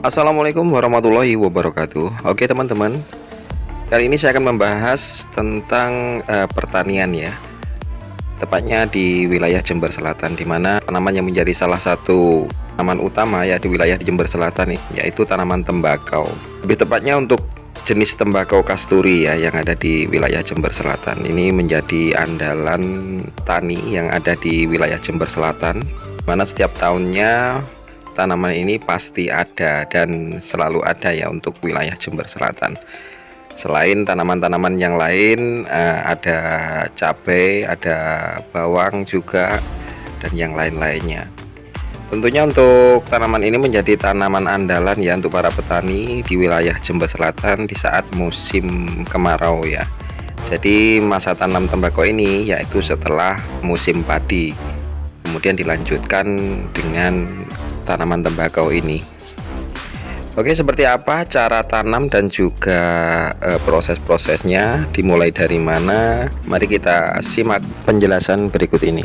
Assalamualaikum warahmatullahi wabarakatuh. Oke teman-teman, kali ini saya akan membahas tentang pertanian ya. Tepatnya di wilayah Jember Selatan, di mana tanaman yang menjadi salah satu tanaman utama ya di wilayah di Jember Selatan nih, yaitu tanaman tembakau. Lebih tepatnya untuk jenis tembakau kasturi ya yang ada di wilayah Jember Selatan. Ini menjadi andalan tani yang ada di wilayah Jember Selatan, mana setiap tahunnya tanaman ini pasti ada dan selalu ada ya untuk wilayah Jember Selatan. Selain tanaman-tanaman yang lain, ada cabai, ada bawang juga, dan yang lain-lainnya. Tentunya untuk tanaman ini menjadi tanaman andalan ya untuk para petani di wilayah Jember Selatan di saat musim kemarau ya. Jadi masa tanam tembakau ini yaitu setelah musim padi, kemudian dilanjutkan dengan tanaman tembakau ini. Oke, seperti apa cara tanam dan juga proses-prosesnya, dimulai dari mana? Mari kita simak penjelasan berikut ini.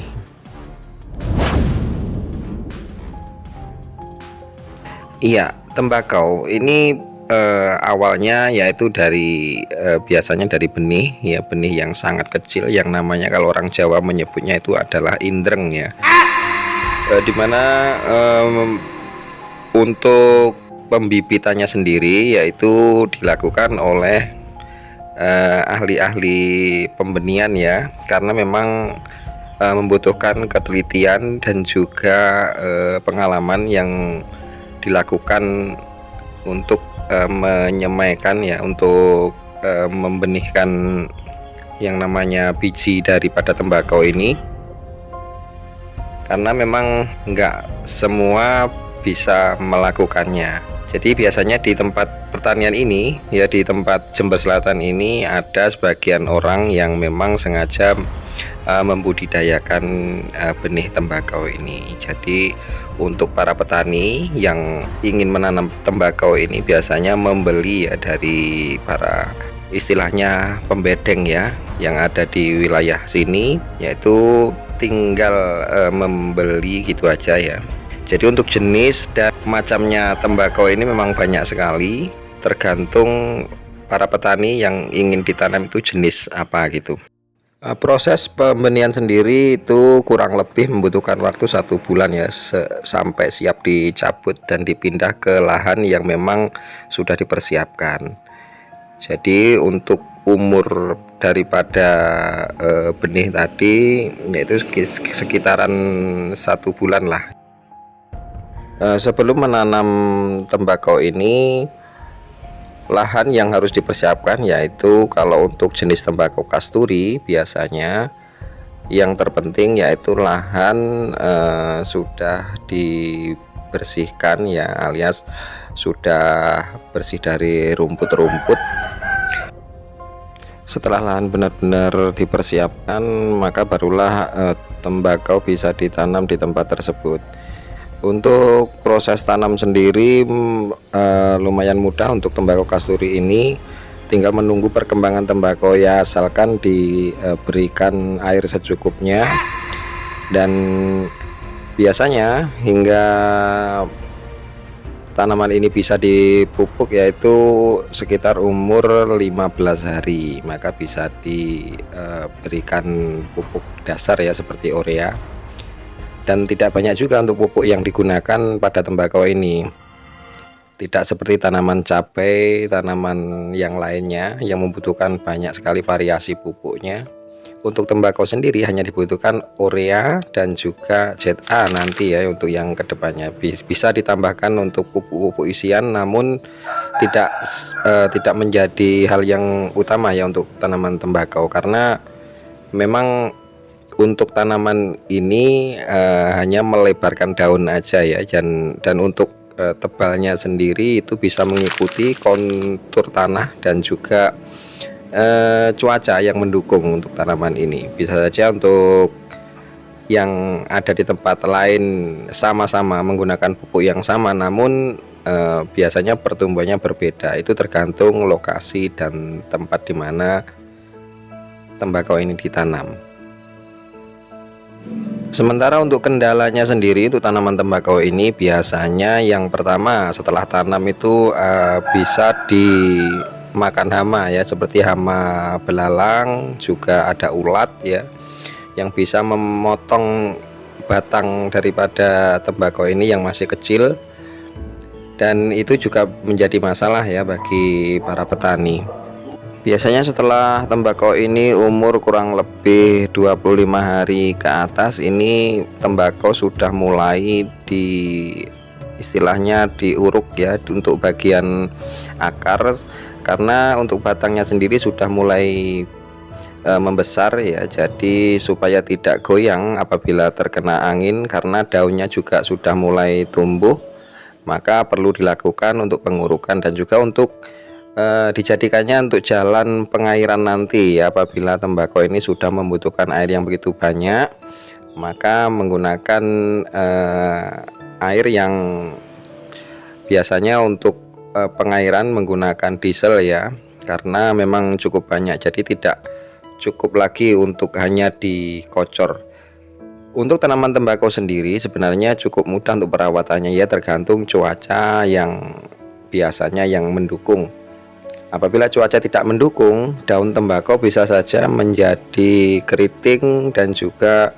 Iya, tembakau ini awalnya yaitu dari biasanya dari benih ya, benih yang sangat kecil yang namanya kalau orang Jawa menyebutnya itu adalah indreng ya. Dimana untuk pembibitannya sendiri yaitu dilakukan oleh ahli-ahli pembenihan ya, karena memang membutuhkan ketelitian dan juga pengalaman yang dilakukan untuk menyemaikan ya, untuk membenihkan yang namanya biji daripada tembakau ini, karena memang nggak semua bisa melakukannya. Jadi biasanya di tempat pertanian ini ya, di tempat Jember Selatan ini ada sebagian orang yang memang sengaja membudidayakan benih tembakau ini. Jadi untuk para petani yang ingin menanam tembakau ini biasanya membeli ya dari para istilahnya pembedeng ya yang ada di wilayah sini, yaitu tinggal membeli gitu aja ya. Jadi untuk jenis dan macamnya tembakau ini memang banyak sekali, tergantung para petani yang ingin ditanam itu jenis apa gitu. Proses pembenihan sendiri itu kurang lebih membutuhkan waktu 1 bulan ya, sampai siap dicabut dan dipindah ke lahan yang memang sudah dipersiapkan. Jadi untuk umur daripada benih tadi yaitu sekitaran 1 bulan lah. Sebelum menanam tembakau ini, lahan yang harus dipersiapkan yaitu kalau untuk jenis tembakau kasturi biasanya yang terpenting yaitu lahan sudah dibersihkan ya, alias sudah bersih dari rumput-rumput. Setelah lahan benar-benar dipersiapkan, maka barulah tembakau bisa ditanam di tempat tersebut. Untuk proses tanam sendiri lumayan mudah untuk tembakau kasturi ini, tinggal menunggu perkembangan tembakau ya, asalkan diberikan air secukupnya. Dan biasanya hingga tanaman ini bisa dipupuk yaitu sekitar umur 15 hari, maka bisa diberikan pupuk dasar ya seperti urea. Dan tidak banyak juga untuk pupuk yang digunakan pada tembakau ini, tidak seperti tanaman cabai, tanaman yang lainnya yang membutuhkan banyak sekali variasi pupuknya. Untuk tembakau sendiri hanya dibutuhkan urea dan juga ZA nanti ya untuk yang kedepannya. Bisa ditambahkan untuk pupuk-pupuk isian, namun tidak menjadi hal yang utama ya untuk tanaman tembakau, karena memang untuk tanaman ini hanya melebarkan daun aja ya, dan untuk tebalnya sendiri itu bisa mengikuti kontur tanah dan juga cuaca yang mendukung untuk tanaman ini. Bisa saja untuk yang ada di tempat lain sama-sama menggunakan pupuk yang sama, namun biasanya pertumbuhannya berbeda. Itu tergantung lokasi dan tempat di mana tembakau ini ditanam. Sementara untuk kendalanya sendiri untuk tanaman tembakau ini biasanya yang pertama setelah tanam itu bisa dimakan hama ya, seperti hama belalang, juga ada ulat ya yang bisa memotong batang daripada tembakau ini yang masih kecil, dan itu juga menjadi masalah ya bagi para petani. Biasanya setelah tembakau ini umur kurang lebih 25 hari ke atas, ini tembakau sudah mulai istilahnya diuruk ya untuk bagian akar, karena untuk batangnya sendiri sudah mulai membesar ya, jadi supaya tidak goyang apabila terkena angin, karena daunnya juga sudah mulai tumbuh, maka perlu dilakukan untuk pengurukan dan juga untuk dijadikannya untuk jalan pengairan nanti ya. Apabila tembakau ini sudah membutuhkan air yang begitu banyak, maka menggunakan air yang biasanya untuk pengairan menggunakan diesel ya, karena memang cukup banyak, jadi tidak cukup lagi untuk hanya dikocor. Untuk tanaman tembakau sendiri sebenarnya cukup mudah untuk perawatannya ya, tergantung cuaca yang biasanya yang mendukung. Apabila cuaca tidak mendukung, daun tembakau bisa saja menjadi keriting, dan juga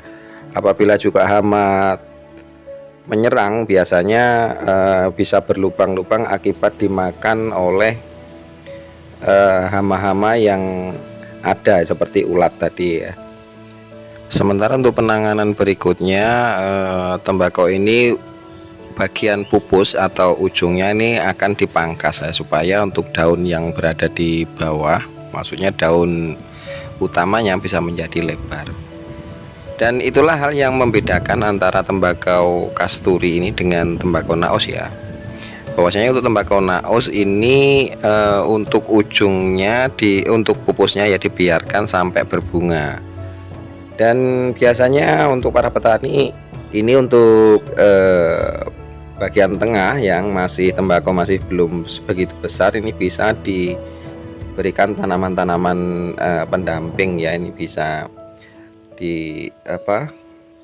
apabila juga hama menyerang biasanya bisa berlubang-lubang akibat dimakan oleh hama-hama yang ada seperti ulat tadi ya. Sementara untuk penanganan berikutnya, tembakau ini bagian pupus atau ujungnya ini akan dipangkas ya, supaya untuk daun yang berada di bawah, maksudnya daun utamanya, bisa menjadi lebar. Dan itulah hal yang membedakan antara tembakau kasturi ini dengan tembakau naos ya. Bahwasanya untuk tembakau naos ini untuk ujungnya untuk pupusnya ya dibiarkan sampai berbunga. Dan biasanya untuk para petani ini untuk bagian tengah yang tembakau masih belum begitu besar, ini bisa diberikan tanaman-tanaman pendamping ya. Ini bisa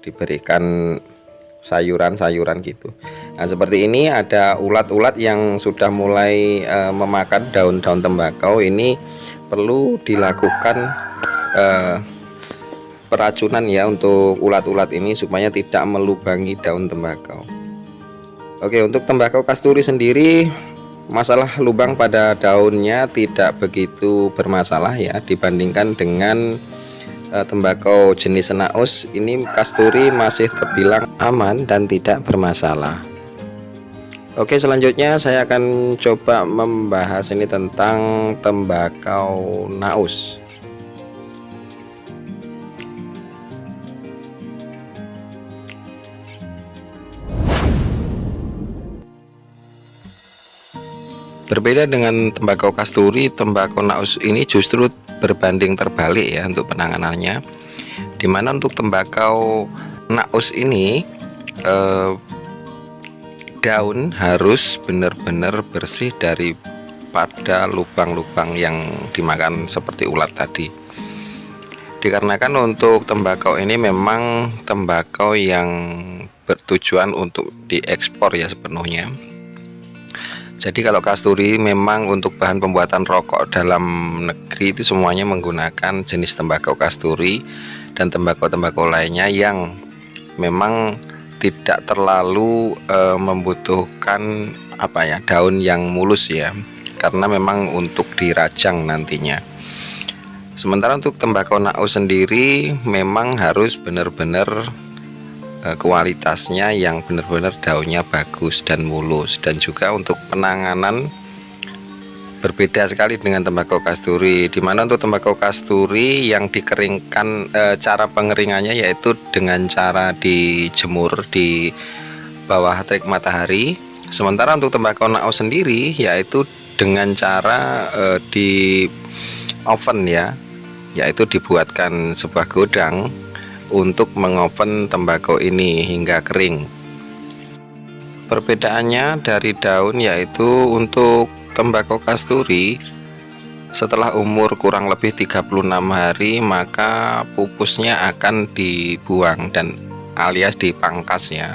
diberikan sayuran-sayuran gitu. Nah, seperti ini ada ulat-ulat yang sudah mulai memakan daun-daun tembakau, ini perlu dilakukan peracunan ya untuk ulat-ulat ini supaya tidak melubangi daun tembakau. Oke, untuk tembakau kasturi sendiri, masalah lubang pada daunnya tidak begitu bermasalah ya, dibandingkan dengan tembakau jenis naos. Ini kasturi masih terbilang aman dan tidak bermasalah. Oke, selanjutnya saya akan coba membahas ini tentang tembakau naos. Berbeda dengan tembakau kasturi, tembakau naos ini justru berbanding terbalik ya untuk penanganannya. Dimana untuk tembakau naos ini daun harus benar-benar bersih daripada lubang-lubang yang dimakan seperti ulat tadi. Dikarenakan untuk tembakau ini memang tembakau yang bertujuan untuk diekspor ya sepenuhnya. Jadi kalau kasturi memang untuk bahan pembuatan rokok dalam negeri itu semuanya menggunakan jenis tembakau kasturi, dan tembakau-tembakau lainnya yang memang tidak terlalu membutuhkan daun yang mulus ya, karena memang untuk dirajang nantinya. Sementara untuk tembakau naos sendiri memang harus benar-benar kualitasnya yang benar-benar daunnya bagus dan mulus, dan juga untuk penanganan berbeda sekali dengan tembakau kasturi. Dimana untuk tembakau kasturi yang dikeringkan, cara pengeringannya yaitu dengan cara dijemur di bawah terik matahari. Sementara untuk tembakau naos sendiri yaitu dengan cara di oven ya, yaitu dibuatkan sebuah godang untuk mengoven tembakau ini hingga kering. Perbedaannya dari daun yaitu untuk tembakau kasturi setelah umur kurang lebih 36 hari maka pupusnya akan dibuang, dan alias dipangkas ya,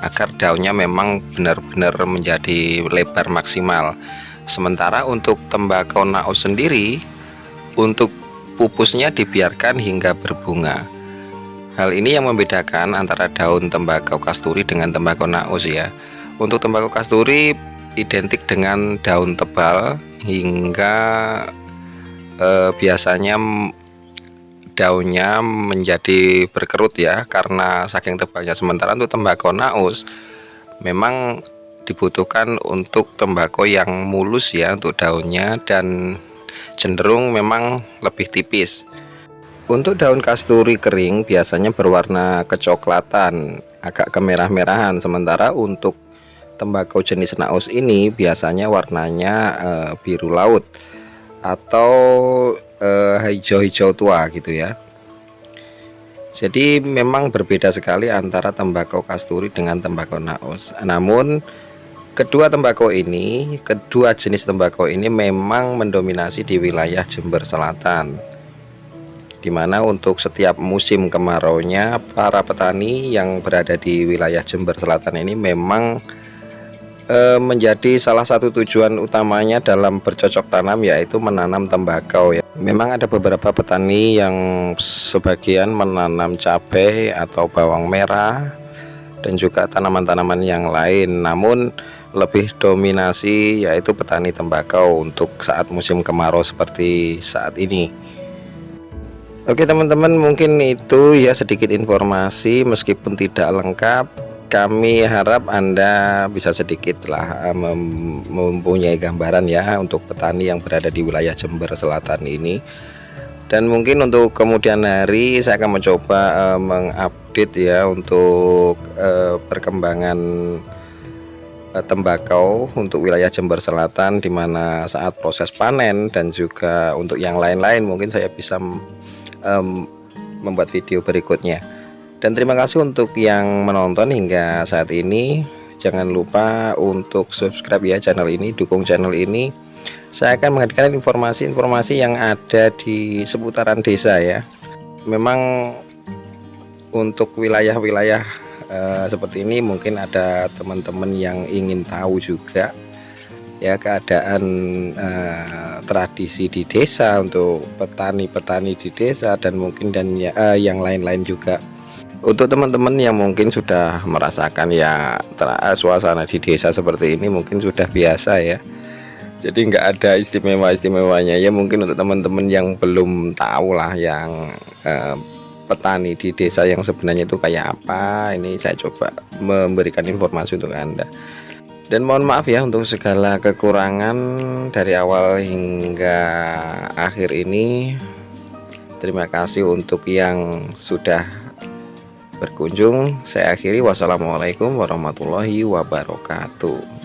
agar daunnya memang benar-benar menjadi lebar maksimal. Sementara untuk tembakau naus sendiri, untuk pupusnya dibiarkan hingga berbunga. Hal ini yang membedakan antara daun tembakau kasturi dengan tembakau naus ya. Untuk tembakau kasturi identik dengan daun tebal hingga biasanya daunnya menjadi berkerut ya karena saking tebalnya. Sementara untuk tembakau naus memang dibutuhkan untuk tembakau yang mulus ya untuk daunnya, dan cenderung memang lebih tipis. Untuk daun kasturi kering biasanya berwarna kecoklatan, agak kemerah-merahan. Sementara untuk tembakau jenis naus ini biasanya warnanya biru laut atau hijau-hijau tua gitu ya. Jadi memang berbeda sekali antara tembakau kasturi dengan tembakau naus. Namun kedua jenis tembakau ini memang mendominasi di wilayah Jember Selatan, dimana untuk setiap musim kemaraunya para petani yang berada di wilayah Jember Selatan ini memang menjadi salah satu tujuan utamanya dalam bercocok tanam, yaitu menanam tembakau ya. Memang ada beberapa petani yang sebagian menanam cabai atau bawang merah dan juga tanaman-tanaman yang lain, namun lebih dominasi yaitu petani tembakau untuk saat musim kemarau seperti saat ini. Oke teman-teman, mungkin itu ya sedikit informasi meskipun tidak lengkap. Kami harap Anda bisa sedikitlah mempunyai gambaran ya untuk petani yang berada di wilayah Jember Selatan ini. Dan mungkin untuk kemudian hari saya akan mencoba mengupdate ya untuk perkembangan tembakau untuk wilayah Jember Selatan, di mana saat proses panen, dan juga untuk yang lain-lain mungkin saya bisa membuat video berikutnya. Dan terima kasih untuk yang menonton hingga saat ini. Jangan lupa untuk subscribe ya channel ini, dukung channel ini. Saya akan menghadirkan informasi-informasi yang ada di seputaran desa ya. Memang untuk wilayah-wilayah seperti ini mungkin ada teman-teman yang ingin tahu juga ya keadaan tradisi di desa untuk petani-petani di desa, dan mungkin yang lain-lain juga. Untuk teman-teman yang mungkin sudah merasakan ya suasana di desa seperti ini mungkin sudah biasa ya, jadi nggak ada istimewa-istimewanya ya. Mungkin untuk teman-teman yang belum tahu lah yang petani di desa yang sebenarnya itu kayak apa, ini saya coba memberikan informasi untuk Anda. Dan mohon maaf ya untuk segala kekurangan dari awal hingga akhir ini. Terima kasih untuk yang sudah berkunjung. Saya akhiri, wassalamualaikum warahmatullahi wabarakatuh.